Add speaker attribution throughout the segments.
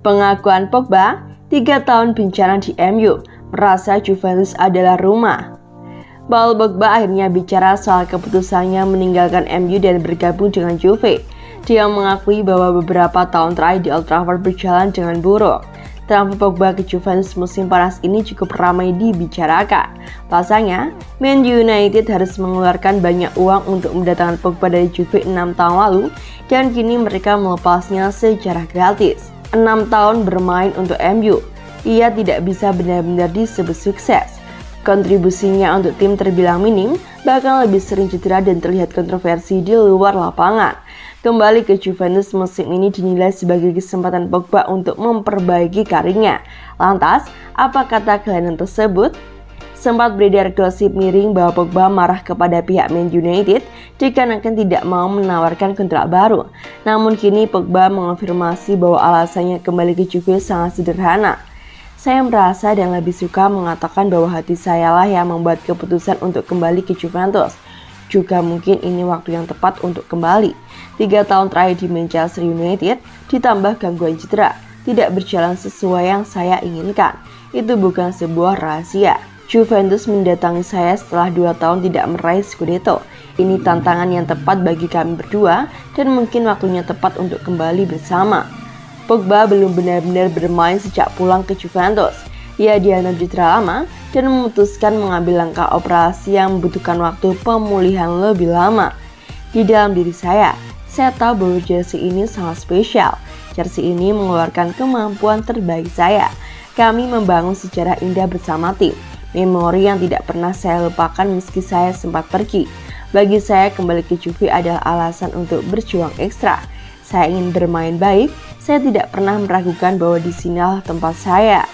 Speaker 1: Pengakuan Pogba, 3 tahun bencana di MU, merasa Juventus adalah rumah. Paul Pogba akhirnya bicara soal keputusannya meninggalkan MU dan bergabung dengan Juve. Dia mengakui bahwa beberapa tahun terakhir di Old Trafford berjalan dengan buruk. Transfer Pogba ke Juventus musim panas ini cukup ramai dibicarakan. Pasalnya, Man United harus mengeluarkan banyak uang untuk mendatangkan Pogba dari Juve 6 tahun lalu dan kini mereka melepasnya secara gratis. 6 tahun bermain untuk MU, ia tidak bisa benar-benar disebut sukses. Kontribusinya untuk tim terbilang minim, bahkan lebih sering cedera dan terlihat kontroversi di luar lapangan. Kembali ke Juventus musim ini dinilai sebagai kesempatan Pogba untuk memperbaiki karirnya. Lantas, apa kata kelainan tersebut? Sempat beredar gosip miring bahwa Pogba marah kepada pihak Man United dikarenakan tidak mau menawarkan kontrak baru. Namun kini Pogba mengonfirmasi bahwa alasannya kembali ke Juve sangat sederhana. Saya merasa dan lebih suka mengatakan bahwa hati saya lah yang membuat keputusan untuk kembali ke Juventus. Juga mungkin ini waktu yang tepat untuk kembali. 3 tahun terakhir di Manchester United ditambah gangguan cedera tidak berjalan sesuai yang saya inginkan. Itu bukan sebuah rahasia. Juventus mendatangi saya setelah 2 tahun tidak meraih Scudetto. Ini tantangan yang tepat bagi kami berdua dan mungkin waktunya tepat untuk kembali bersama. Pogba belum benar-benar bermain sejak pulang ke Juventus. Ia dihantam cedera lama dan memutuskan mengambil langkah operasi yang membutuhkan waktu pemulihan lebih lama. Di dalam diri saya tahu bahwa jersey ini sangat spesial. Jersey ini mengeluarkan kemampuan terbaik saya. Kami membangun sejarah indah bersama tim. Memori yang tidak pernah saya lupakan meski saya sempat pergi. Bagi saya kembali ke Juve adalah alasan untuk berjuang ekstra. Saya ingin bermain baik. Saya tidak pernah meragukan bahwa di sinilah tempat saya.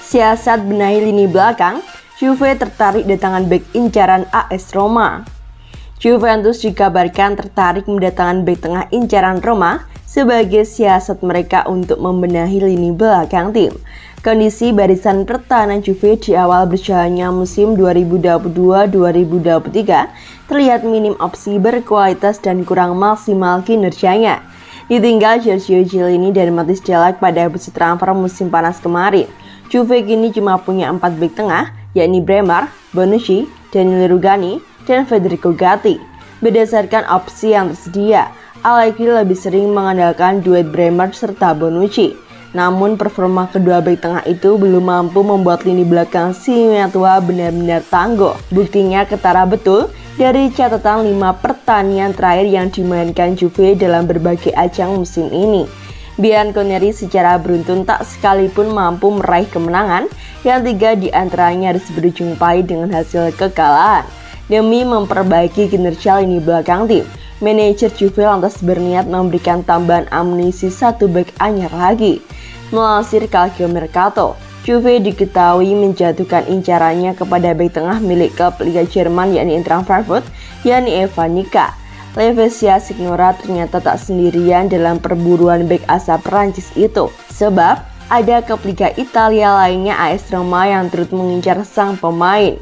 Speaker 1: Siasat benahi lini belakang, Juve tertarik datangan bek incaran AS Roma. Juventus dikabarkan tertarik mendatangkan bek tengah incaran Roma sebagai siasat mereka untuk membenahi lini belakang tim. Kondisi barisan pertahanan Juve di awal berjalannya musim 2022-2023 terlihat minim opsi berkualitas dan kurang maksimal kinerjanya. Ditinggal Giorgio Chiellini dan Matthijs de Ligt pada bursa transfer musim panas kemarin. Juve kini cuma punya 4 bek tengah, yakni Bremer, Bonucci, Daniele Rugani, dan Federico Gatti. Berdasarkan opsi yang tersedia, Allegri lebih sering mengandalkan duet Bremer serta Bonucci. Namun performa kedua bek tengah itu belum mampu membuat lini belakang Singoetua benar-benar tangguh. Buktinya ketara betul dari catatan 5 pertandingan terakhir yang dimainkan Juve dalam berbagai ajang musim ini. Bianconeri secara beruntun tak sekalipun mampu meraih kemenangan, yang 3 diantaranya harus berujung pahit dengan hasil kekalahan. Demi memperbaiki kinerja lini belakang tim, manajer Juve lantas berniat memberikan tambahan amunisi 1 bek anyar lagi. Melansir Calcio Mercato, Juve diketahui menjatuhkan incarannya kepada bek tengah milik klub Liga Jerman yakni Eintracht Frankfurt, yakni Evan Nika. Levesia Signora ternyata tak sendirian dalam perburuan bek asal Perancis itu, sebab ada klub Liga Italia lainnya AS Roma yang turut mengincar sang pemain.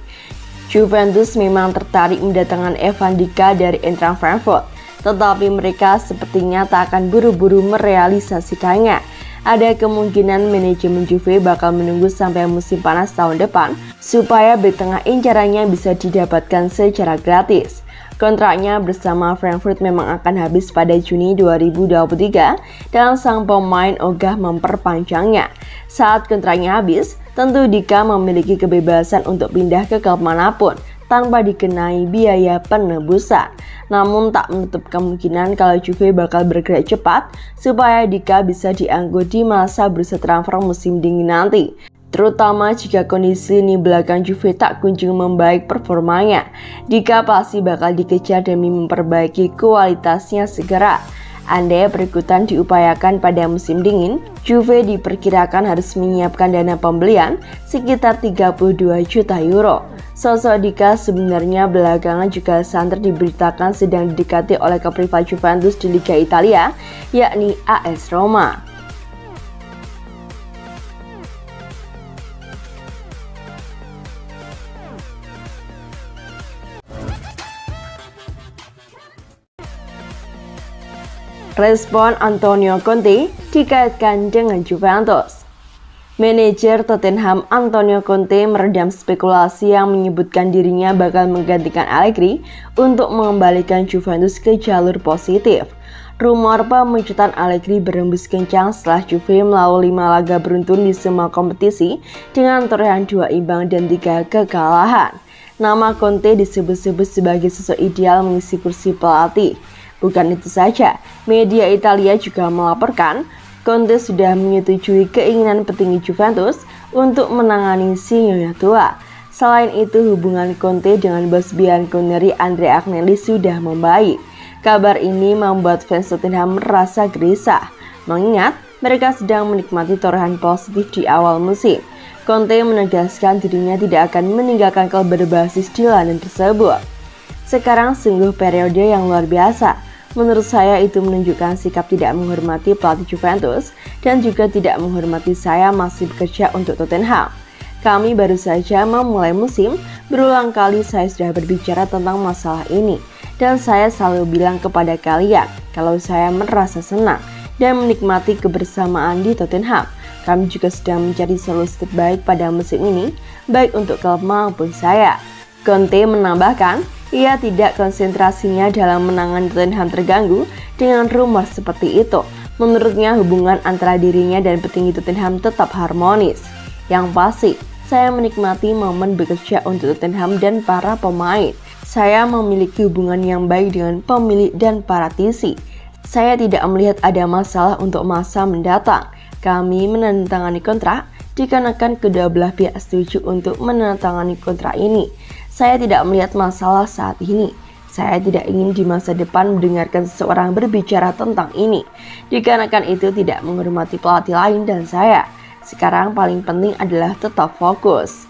Speaker 1: Juventus memang tertarik mendatangkan Evan Dika dari Eintracht Frankfurt, tetapi mereka sepertinya tak akan buru-buru merealisasikannya. Ada kemungkinan manajemen Juve bakal menunggu sampai musim panas tahun depan supaya bek tengah incarannya bisa didapatkan secara gratis. Kontraknya bersama Frankfurt memang akan habis pada Juni 2023 dan sang pemain ogah memperpanjangnya. Saat kontraknya habis, tentu Dika memiliki kebebasan untuk pindah ke klub manapun tanpa dikenai biaya penebusan. Namun tak menutup kemungkinan kalau Juve bakal bergerak cepat supaya Dika bisa diangkut di masa bursa transfer musim dingin nanti. Terutama jika kondisi lini belakang Juve tak kunjung membaik performanya. Dika pasti bakal dikejar demi memperbaiki kualitasnya segera. Andai perikutan diupayakan pada musim dingin, Juve diperkirakan harus menyiapkan dana pembelian sekitar 32 juta euro. Sosok Dika sebenarnya belakangan juga santer diberitakan sedang didekati oleh klub rival Juventus di Liga Italia, yakni AS Roma. Respon Antonio Conte dikaitkan dengan Juventus. Manajer Tottenham Antonio Conte meredam spekulasi yang menyebutkan dirinya bakal menggantikan Allegri untuk mengembalikan Juventus ke jalur positif. Rumor pemecutan Allegri berembus kencang setelah Juve melalui 5 laga beruntun di semua kompetisi dengan torehan 2 imbang dan 3 kekalahan. Nama Conte disebut-sebut sebagai sosok ideal mengisi kursi pelatih. Bukan itu saja, media Italia juga melaporkan Conte sudah menyetujui keinginan petinggi Juventus untuk menangani si nyonya tua. Selain itu, hubungan Conte dengan bos bianconeri Andrea Agnelli sudah membaik. Kabar ini membuat fans Tottenham merasa gelisah, mengingat mereka sedang menikmati torehan positif di awal musim. Conte menegaskan dirinya tidak akan meninggalkan klub berbasis di London tersebut. Sekarang sungguh periode yang luar biasa. Menurut saya itu menunjukkan sikap tidak menghormati pelatih Juventus dan juga tidak menghormati saya masih bekerja untuk Tottenham. Kami baru saja memulai musim, berulang kali saya sudah berbicara tentang masalah ini. Dan saya selalu bilang kepada kalian kalau saya merasa senang dan menikmati kebersamaan di Tottenham. Kami juga sedang mencari solusi terbaik pada musim ini, baik untuk klub maupun saya. Conte menambahkan, ia tidak konsentrasinya dalam menangani Tottenham terganggu dengan rumor seperti itu. Menurutnya hubungan antara dirinya dan petinggi Tottenham tetap harmonis. Yang pasti, saya menikmati momen bekerja untuk Tottenham dan para pemain. Saya memiliki hubungan yang baik dengan pemilik dan para TC. Saya tidak melihat ada masalah untuk masa mendatang. Kami menandatangani kontrak dikarenakan kedua belah pihak setuju untuk menandatangani kontrak ini. Saya tidak melihat masalah saat ini. Saya tidak ingin di masa depan mendengarkan seseorang berbicara tentang ini. Dikarenakan itu tidak menghormati pelatih lain dan saya. Sekarang paling penting adalah tetap fokus.